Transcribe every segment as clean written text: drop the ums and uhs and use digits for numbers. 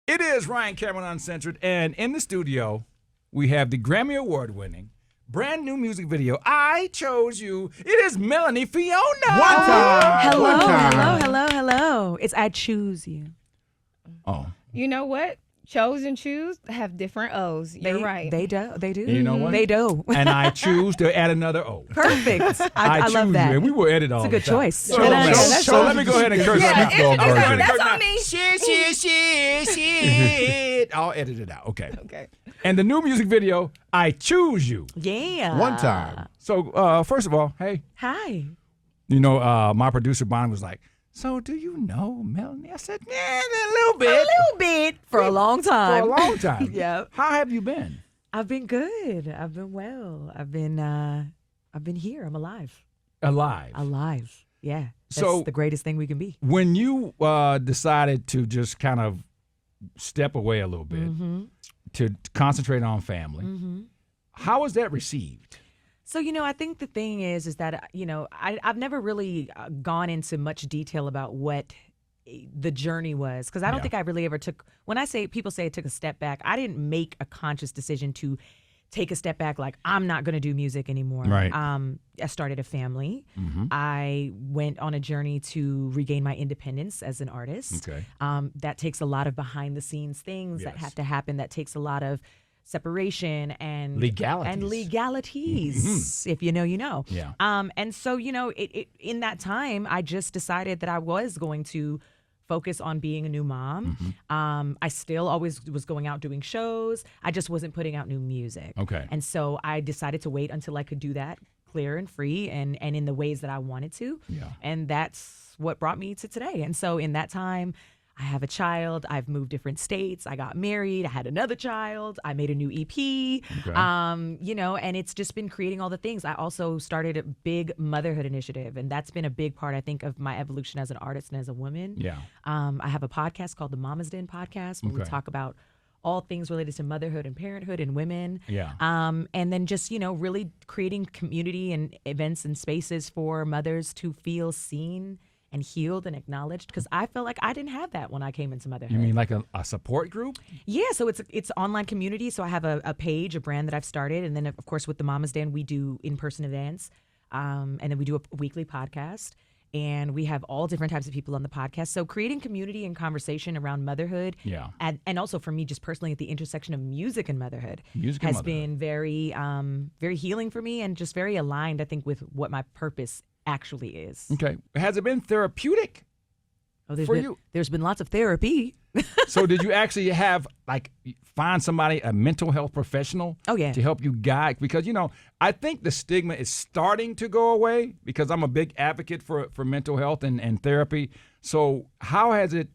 It is Ryan Cameron Uncensored, and in the studio, we have the Grammy Award-winning, brand new music video, I Chose You. It is Melanie Fiona. Hello. It's I Choose You. Oh. You know what? Chose and choose have different O's. You're right. They do. You know what? They do. And I choose to add another O. Perfect. I choose love that. You, and we will edit all It's a good the time. choice. So, That's let me go ahead and curse Yeah, out. that's on me. Shit. I'll edit it out. Okay. Okay. And the new music video, I Choose You. Yeah. One time. So, first of all, hey, Hi. you know, my producer, Bonnie, was like, so do you know Melanie? I said, yeah, a little bit. A little bit. For a long time. For a long time. Yep. How have you been? I've been good. I've been well. I've been here. I'm alive. Alive. Yeah. That's So- the greatest thing we can be. When you decided to just kind of step away a little bit to concentrate on family, how was that received? So, I think the thing is that, I've never really gone into much detail about what the journey was, because I don't think I really ever took, when people say I took a step back, I didn't make a conscious decision to take a step back, like I'm not going to do music anymore. Right. I started a family. I went on a journey to regain my independence as an artist. Okay. That takes a lot of behind the scenes things that Yes. have to happen. That takes a lot of separation and Legalities. If you know, you know. Yeah. And so, in that time, I just decided that I was going to focus on being a new mom. I still always was going out doing shows. I just wasn't putting out new music. Okay. And so I decided to wait until I could do that clear and free and in the ways that I wanted to. Yeah. And that's what brought me to today. And so in that time, I have a child. I've moved different states. I got married. I had another child. I made a new EP. Okay. And it's just been creating all the things. I also started a big motherhood initiative, and that's been a big part, I think, of my evolution as an artist and as a woman. Yeah. I have a podcast called the Mama's Den podcast, where we Okay. talk about all things related to motherhood and parenthood and women. Yeah. And then just, really creating community and events and spaces for mothers to feel seen and healed and acknowledged, because I felt like I didn't have that when I came into motherhood. You mean like a support group? Yeah, so it's online community. So I have a page, a brand that I've started, and then of course with the Mama's Den we do in-person events, and then we do a weekly podcast, and we have all different types of people on the podcast. So creating community and conversation around motherhood, Yeah. and also for me just personally at the intersection of music and motherhood, Music and has motherhood. been very very healing for me, and just very aligned, I think, with what my purpose actually is. Okay. Has it been therapeutic? Oh, For you. there's been lots of therapy. So did you actually find somebody, a mental health professional Oh, yeah. to help you guide? Because, I think the stigma is starting to go away, because I'm a big advocate for mental health and therapy. So how has it,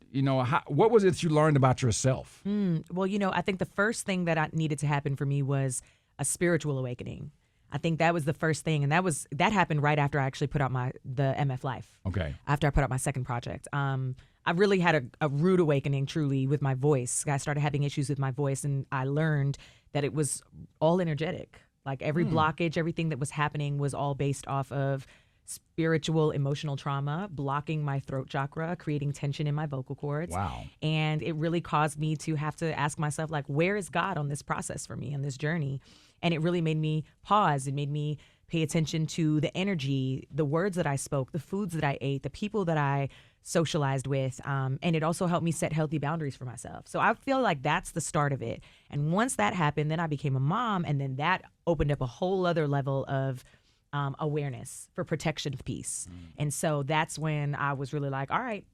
what was it you learned about yourself? Well, I think the first thing that needed to happen for me was a spiritual awakening. I think that was the first thing, and that happened right after I actually put out the MF Life. Okay. After I put out my second project, I really had a rude awakening, truly, with my voice. I started having issues with my voice, and I learned that it was all energetic. Like every blockage, everything that was happening was all based off of spiritual, emotional trauma, blocking my throat chakra, creating tension in my vocal cords. Wow. And it really caused me to have to ask myself, like, where is God on this process for me, on this journey? And it really made me pause. It made me pay attention to the energy, the words that I spoke, the foods that I ate, the people that I socialized with. And it also helped me set healthy boundaries for myself. So I feel like that's the start of it. And once that happened, then I became a mom. And then that opened up a whole other level of awareness for protection of peace. And so that's when I was really like, all right,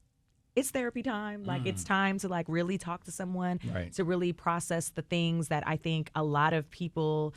it's therapy time. Like it's time to really talk to someone, Right. to really process the things that I think a lot of people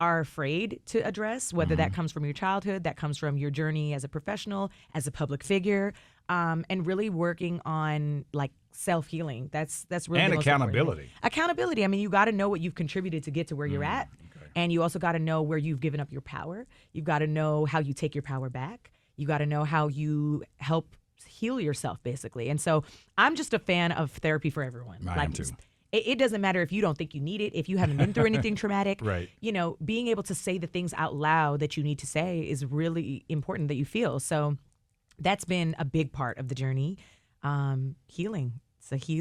are afraid to address, whether that comes from your childhood, that comes from your journey as a professional, as a public figure, and really working on self-healing. That's really And the most important thing. accountability. Accountability. I mean, you got to know what you've contributed to get to where you're at. And you also got to know where you've given up your power. You've got to know how you take your power back. You got to know how you help heal yourself, basically. And so I'm just a fan of therapy for everyone. I am too. It doesn't matter if you don't think you need it, if you haven't been through anything traumatic. Right. Being able to say the things out loud that you need to say is really important that you feel. So that's been a big part of the journey. Healing.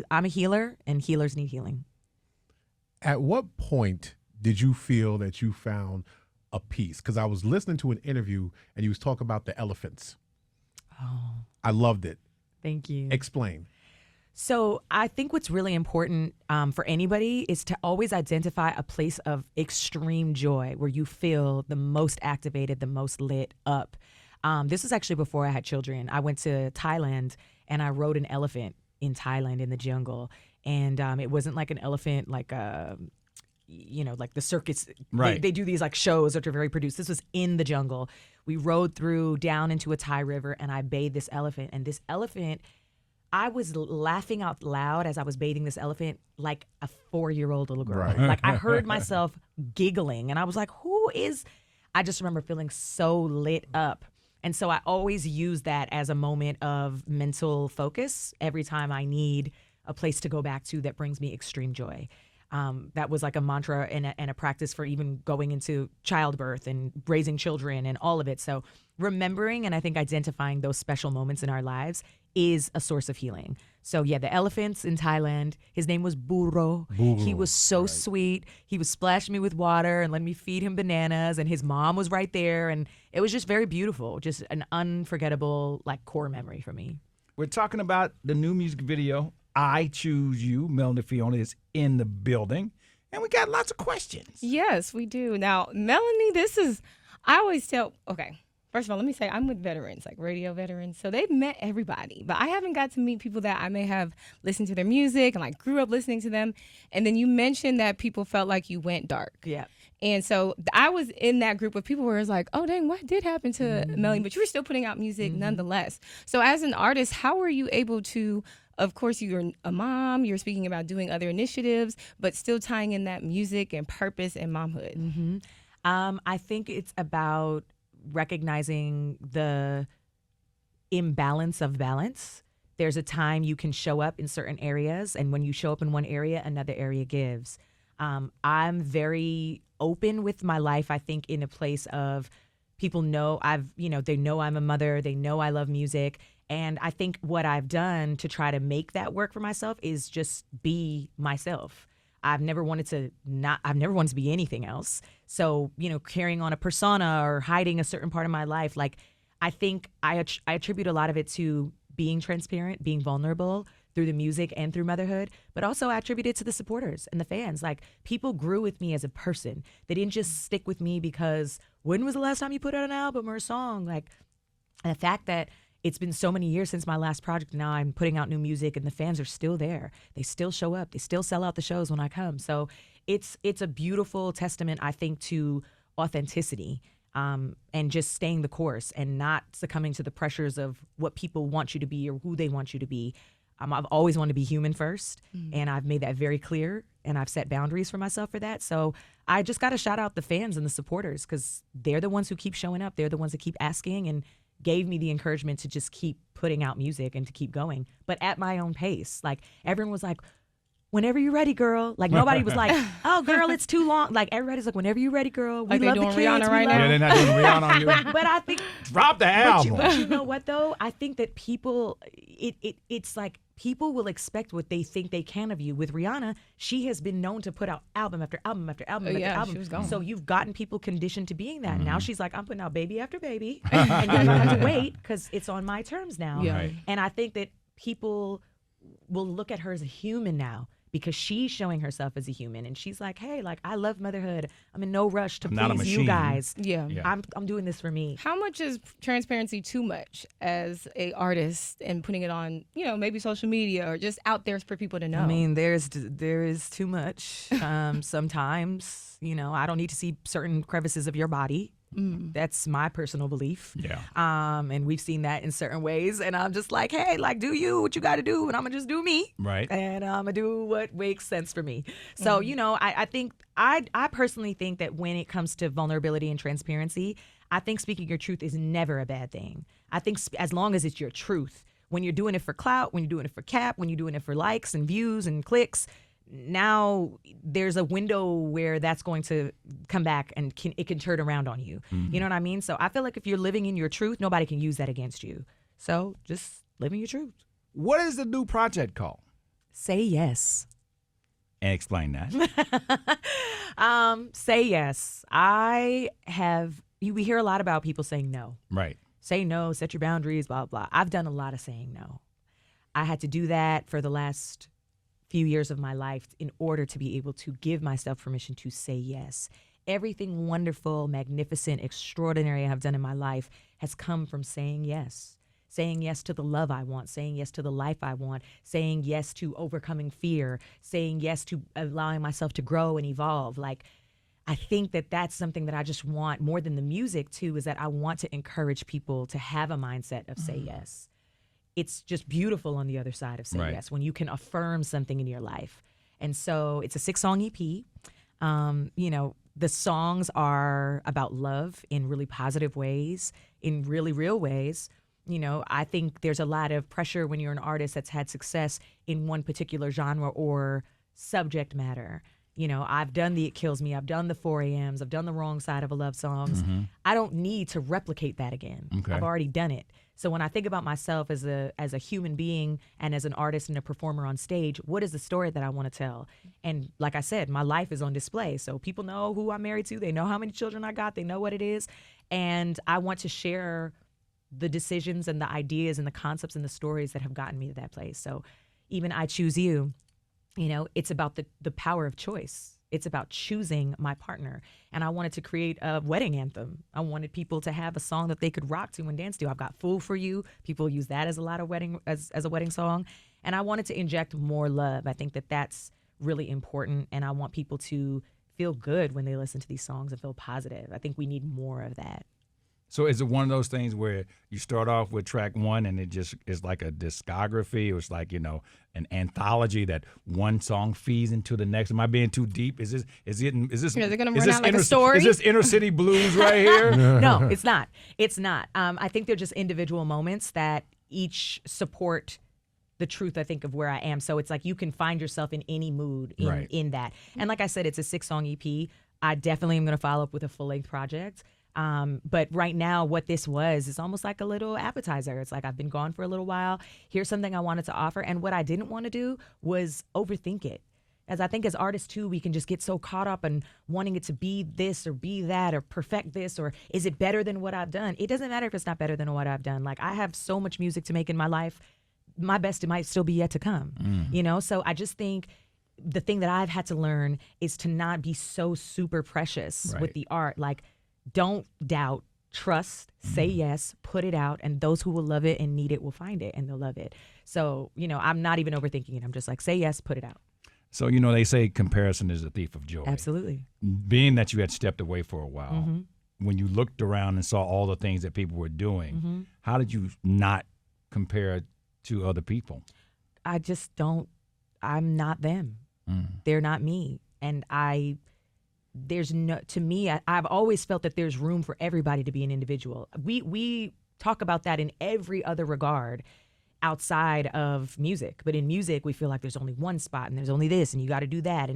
I'm a healer, and healers need healing. At what point did you feel that you found a peace? Because I was listening to an interview and you was talking about the elephants. Oh, I loved it. thank you. Explain. So I think what's really important for anybody is to always identify a place of extreme joy where you feel the most activated, the most lit up. This was actually before I had children. I went to Thailand and I rode an elephant in Thailand in the jungle. And it wasn't like an elephant like like the circus. Right. They do these like shows that are very produced. This was in the jungle. We rode through down into a Thai river and I bathed this elephant. And this elephant, I was laughing out loud as I was bathing this elephant like a 4-year-old little girl. Right. Like I heard myself giggling and I was like, I just remember feeling so lit up. And so I always use that as a moment of mental focus every time I need a place to go back to that brings me extreme joy. That was like a mantra and a practice for even going into childbirth and raising children and all of it. So remembering and I think identifying those special moments in our lives is a source of healing. So yeah, the elephants in Thailand, his name was Burro. He was so sweet. He was splashing me with water and letting me feed him bananas, and his mom was right there, and it was just very beautiful. Just an unforgettable like core memory for me. We're talking about the new music video, I Choose You. Melanie Fiona is in the building, and we got lots of questions. Yes, we do. Now, Melanie, I always tell, okay, first of all, let me say I'm with veterans, like radio veterans. So they've met everybody, but I haven't got to meet people that I may have listened to their music and like grew up listening to them. And then you mentioned that people felt like you went dark. Yeah. And so I was in that group of people where it's like, oh, dang, what did happen to Melanie? But you were still putting out music nonetheless. So as an artist, how were you able to, of course, you're a mom, you're speaking about doing other initiatives, but still tying in that music and purpose and momhood? I think it's about recognizing the imbalance of balance. There's a time you can show up in certain areas, and when you show up in one area, another area gives. I'm very open with my life, I think, in a place of people know they know I'm a mother, they know I love music. And I think what I've done to try to make that work for myself is just be myself. I've never wanted to be anything else. So, carrying on a persona or hiding a certain part of my life, like I think I attribute a lot of it to being transparent, being vulnerable through the music and through motherhood, but also I attribute it to the supporters and the fans. Like people grew with me as a person. They didn't just stick with me because when was the last time you put out an album or a song? Like the fact that it's been so many years since my last project. Now I'm putting out new music and the fans are still there. They still show up. They still sell out the shows when I come. So it's a beautiful testament, I think, to authenticity and just staying the course and not succumbing to the pressures of what people want you to be or who they want you to be. I've always wanted to be human first, and I've made that very clear, and I've set boundaries for myself for that. So I just got to shout out the fans and the supporters because they're the ones who keep showing up. They're the ones that keep asking and gave me the encouragement to just keep putting out music and to keep going, but at my own pace. Like everyone was like, whenever you're ready, girl. Like nobody was like, oh, girl, it's too long. Like everybody's like, whenever you're ready, girl. We Like they love doing the kids. Rihanna right now? Yeah, they're not doing Rihanna on you. But I think Drop the album. But you know what though? I think that people, it's like people will expect what they think they can of you. With Rihanna, she has been known to put out album after album after album after album. She was gone. So you've gotten people conditioned to being that. Now she's like, I'm putting out baby after baby, and you don't have to wait because it's on my terms now. Yeah. Right. And I think that people will look at her as a human now, because she's showing herself as a human, and she's like, hey, like I love motherhood. I'm in no rush to I'm not a please you machine. guys. Yeah. I'm doing this for me. How much is transparency too much as a artist and putting it on, maybe social media or just out there for people to know? I mean, there is too much. Sometimes, I don't need to see certain crevices of your body. That's my personal belief. Yeah. And we've seen that in certain ways. And I'm just like, hey, like, do you what you got to do, and I'm gonna just do me. Right. And I'm gonna do what makes sense for me. So, I think I personally think that when it comes to vulnerability and transparency, I think speaking your truth is never a bad thing. I think as long as it's your truth. When you're doing it for clout, when you're doing it for cap, when you're doing it for likes and views and clicks, now there's a window where that's going to come back and it can turn around on you. You know what I mean? So I feel like if you're living in your truth, nobody can use that against you. So just living your truth. What is the new project called? Say yes. And explain that. Say yes. We hear a lot about people saying no. Right. Say no, set your boundaries, blah, blah. I've done a lot of saying no. I had to do that for the last few years of my life in order to be able to give myself permission to say yes. Everything wonderful, magnificent, extraordinary I've done in my life has come from saying yes. Saying yes to the love I want, saying yes to the life I want, saying yes to overcoming fear, saying yes to allowing myself to grow and evolve. Like, I think that that's something that I just want more than the music too, is that I want to encourage people to have a mindset of say yes. It's just beautiful on the other side of say Right. yes, when you can affirm something in your life. And so it's a 6-song EP. The songs are about love in really positive ways, in really real ways. I think there's a lot of pressure when you're an artist that's had success in one particular genre or subject matter. I've done the It Kills Me, I've done the 4 a.m.s, I've done the Wrong Side of a Love songs. I don't need to replicate that again. Okay. I've already done it. So when I think about myself as a human being and as an artist and a performer on stage, what is the story that I want to tell? And like I said, my life is on display. So people know who I'm married to. They know how many children I got. They know what it is. And I want to share the decisions and the ideas and the concepts and the stories that have gotten me to that place. So even I Choose You, it's about the power of choice. It's about choosing my partner. And I wanted to create a wedding anthem. I wanted people to have a song that they could rock to and dance to. I've got Fool for You. People use that as a wedding song. And I wanted to inject more love. I think that that's really important. And I want people to feel good when they listen to these songs and feel positive. I think we need more of that. So is it one of those things where you start off with track one and it just is like a discography, or it's like, an anthology that one song feeds into the next? Am I being too deep? Is this Is it going to run out like a story? Is this inner city blues right here? No, it's not. It's not. I think they're just individual moments that each support the truth, I think, of where I am. So it's like you can find yourself in any mood in that. And like I said, it's a 6-song EP. I definitely am going to follow up with a full-length project. But right now, what this was is almost like a little appetizer. It's like, I've been gone for a little while. Here's something I wanted to offer. And what I didn't want to do was overthink it. As I think as artists, too, we can just get so caught up in wanting it to be this or be that or perfect this, or is it better than what I've done? It doesn't matter if it's not better than what I've done. Like, I have so much music to make in my life. My best, it might still be yet to come. So I just think the thing that I've had to learn is to not be so super precious with the art. Like, don't doubt, trust, say yes, put it out, and those who will love it and need it will find it and they'll love it. So, I'm not even overthinking it. I'm just like, say yes, put it out. So, they say comparison is a thief of joy. Absolutely. Being that you had stepped away for a while, when you looked around and saw all the things that people were doing, how did you not compare to other people? I just don't. I'm not them. They're not me. And to me, I've always felt that there's room for everybody to be an individual. We talk about that in every other regard outside of music. But in music, we feel like there's only one spot and there's only this and you got to do that.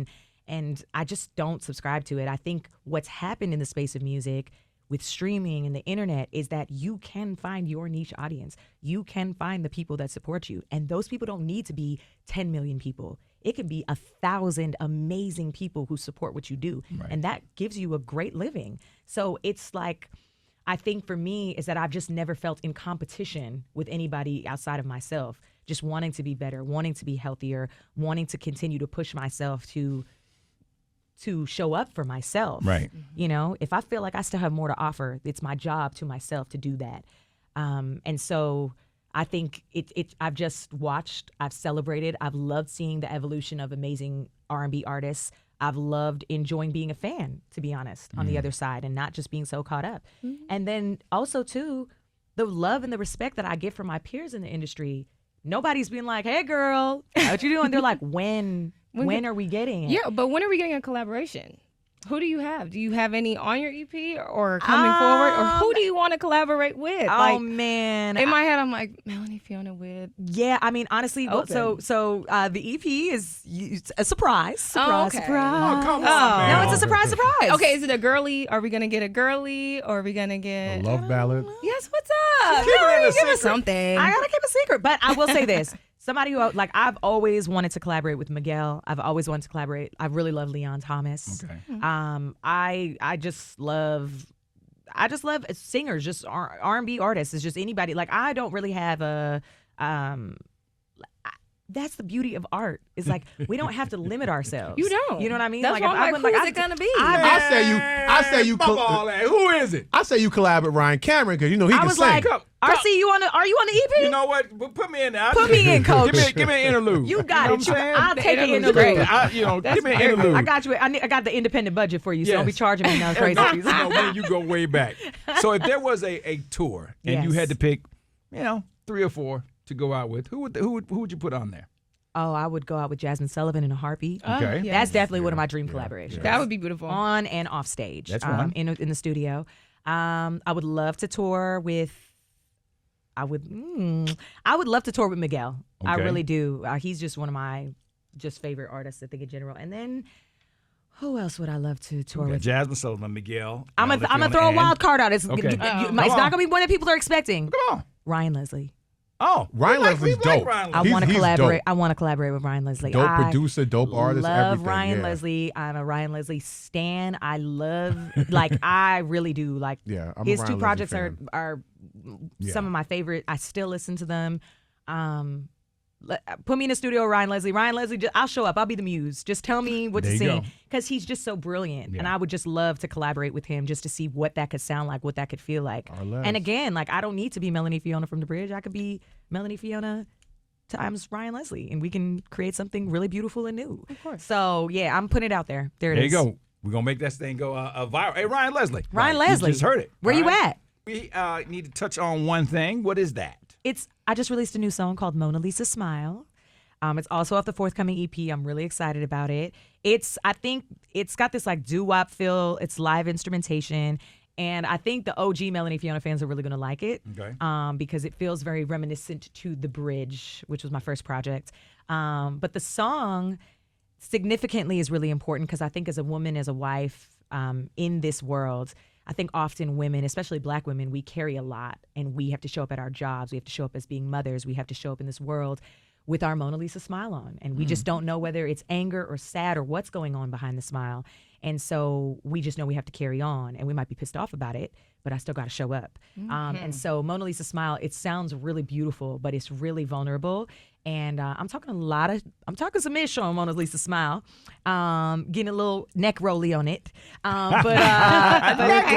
And I just don't subscribe to it. I think what's happened in the space of music with streaming and the internet is that you can find your niche audience. You can find the people that support you. And those people don't need to be 10 million people. It can be 1,000 amazing people who support what you do. Right. And that gives you a great living. So it's like, I think for me is that I've just never felt in competition with anybody outside of myself, just wanting to be better, wanting to be healthier, wanting to continue to push myself to show up for myself. Right. If I feel like I still have more to offer, it's my job to myself to do that. And so I think I've just watched, I've celebrated, I've loved seeing the evolution of amazing R&B artists. I've loved enjoying being a fan, to be honest, on the other side and not just being so caught up. And then also, too, the love and the respect that I get from my peers in the industry. Nobody's being like, hey, girl, what you doing? They're like, when are we getting it? Yeah, but when are we getting a collaboration? Who do you have? Do you have any on your EP or coming forward? Or who do you want to collaborate with? Oh, man. In my head, I'm like, Melanie Fiona with. Yeah, I mean, honestly, so the EP is a surprise. Oh, okay. Surprise. Oh, come on, No, man. it's a surprise. Okay, is it a girly? Are we going to get a girly? Or are we going to A get. love ballad. Yes, what's up? Keep it in a Give secret. us something. I gotta keep a secret, but I will say this. Somebody who like I've always wanted to collaborate with Miguel. I've always wanted to collaborate. I really love Leon Thomas. Okay. I just love singers, just R&B artists. It's just anybody. Like I don't really have a that's the beauty of art. It's like we don't have to limit ourselves. You don't. You know what I mean? That's like, why I'm like, who's it gonna be? I say you. Who is it? I say you collab with Ryan Cameron because you know he I can was sing. like, RC, are you on the EP? You know what? Put me in there. Put me in, coach. Give me an interlude. You got know it. what I'm saying? I'll take an interlude's interlude. great. Give me an interlude. I got you. I got the independent budget for you, so don't be Yes. charging me no crazy fees. You go way back. So if there was a tour and you Yes. had to pick, 3 or 4 to go out with, who would you put on there? Oh, I would go out with Jasmine Sullivan in a heartbeat. Okay. yes. That's definitely one of my dream collaborations. That would be beautiful. On and off stage. That's one. In the studio. I would love to tour with. I would love to tour with Miguel. I Okay. really do. He's just one of my favorite artists, I think, in general. And then, who else would I love to tour with? Jasmine Sullivan, Miguel. I'm Melanie gonna Fiona, throw a and- wild card out. It's Okay. it's Come not on. gonna be one that people are expecting. Come on. Ryan Leslie. Oh, Ryan Leslie's dope. I He's- want to he's collaborate. dope. I want to collaborate with Ryan Leslie. Dope I producer, dope artist, love everything. Ryan yeah. Leslie. I'm a Ryan Leslie stan. I love, like, I really do. Like, Yeah, I'm a his Ryan two Leslie projects fan. are Yeah. some of my favorite. I still listen to them. Put me in the studio, Ryan Leslie. Ryan Leslie, I'll show up. I'll be the muse. Just tell me what There to you sing go. because he's just so brilliant, Yeah. and I would just love to collaborate with him just to see what that could sound like, what that could feel like. Our Les. And again, like I don't need to be Melanie Fiona from the Bridge. I could be Melanie Fiona times Ryan Leslie, and we can create something really beautiful and new. Of course. So yeah, I'm putting it out there. There it There is. you go. We're gonna make that thing go viral. Hey, Ryan Leslie. Ryan Right, Leslie. You just heard it. Where All you right? at? We need to touch on one thing. What is that? I just released a new song called Mona Lisa Smile. It's also off the forthcoming EP. I'm really excited about it. I think it's got this like doo-wop feel. It's live instrumentation. And I think the OG Melanie Fiona fans are really going to like it. Okay. Because it feels very reminiscent to The Bridge, which was my first project. But the song significantly is really important because I think as a woman, as a wife in this world, I think often women, especially Black women, we carry a lot and we have to show up at our jobs. We have to show up as being mothers. We have to show up in this world with our Mona Lisa smile on. And we just don't know whether it's anger or sad or what's going on behind the smile. And so we just know we have to carry on and we might be pissed off about it, but I still got to show up. And so Mona Lisa Smile, it sounds really beautiful, but it's really vulnerable. And I'm talking some ish on Mona Lisa Smile, getting a little neck rolly on it. Neck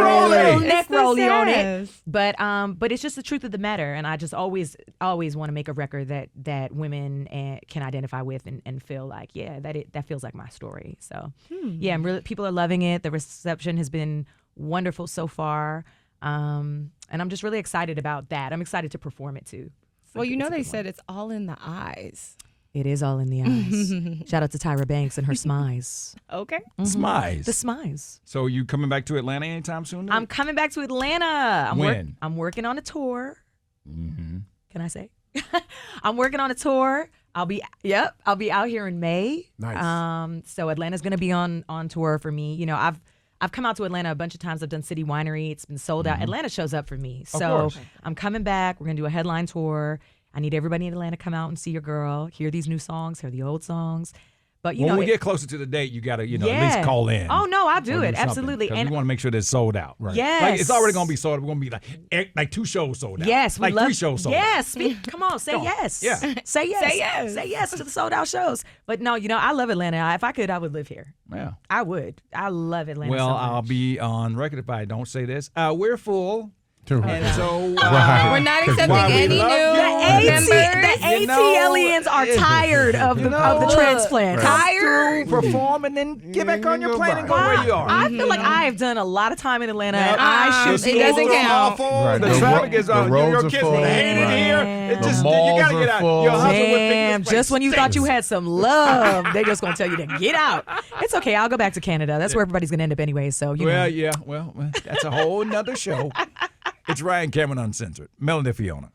rolly on it. But it's just the truth of the matter. And I just always want to make a record that women can identify with and feel like, yeah, that feels like my story. So yeah, people are loving it. The reception has been wonderful so far. And I'm just really excited about that. I'm excited to perform it too. Well, you know they said it's all in the eyes. It is all in the eyes. Shout out to Tyra Banks and her smize. Okay. Smize. The smize. So you coming back to Atlanta anytime soon? I'm coming back to Atlanta. When? I'm working on a tour. Mm-hmm. Can I say? I'm working on a tour. I'll be out here in May. Nice. So Atlanta's gonna be on tour for me. You know, I've come out to Atlanta a bunch of times. I've done City Winery. It's been sold out. Atlanta shows up for me. So course. I'm coming back. We're going to do a headline tour. I need everybody in Atlanta to come out and see your girl, hear these new songs, hear the old songs. But, you When know, we get closer to the date, you got to, at least call in. Oh, no, I'll do or it. something, Absolutely. 'cause And we want to make sure that it's sold out. Right. Yes. Like, it's already going to be sold out. We're going to be like 2 shows sold out. yes, we like love 3 shows sold out. Yes, come on, say yes. Yeah. Say yes. Say yes. Say yes to the sold out shows. But no, I love Atlanta. If I could, I would live here. Yeah. I would. I love Atlanta. Well, so much. I'll be on record if I don't say this. We're full. True. And so Right. We're not 'Cause accepting while we any love new you, members. The You know, ATLians are tired of the transplant. Come Tired. through, perform, and then get back on your plane and go where you are. I feel like I have done a lot of time in Atlanta, and Yep. I The should it be doesn't schools are count. awful. Right. The The traffic ro- is the on. roads Your are kids full. hate it here. Man. It The just, malls you gotta are get out. full. Your husband would think Damn, this just place when you thought you stinks. had some love, they're just gonna tell you to get out. It's okay. I'll go back to Canada. That's where everybody's gonna end up anyway. So you know. Well, yeah. Well, that's a whole nother show. It's Ryan Cameron Uncensored. Melanie Fiona.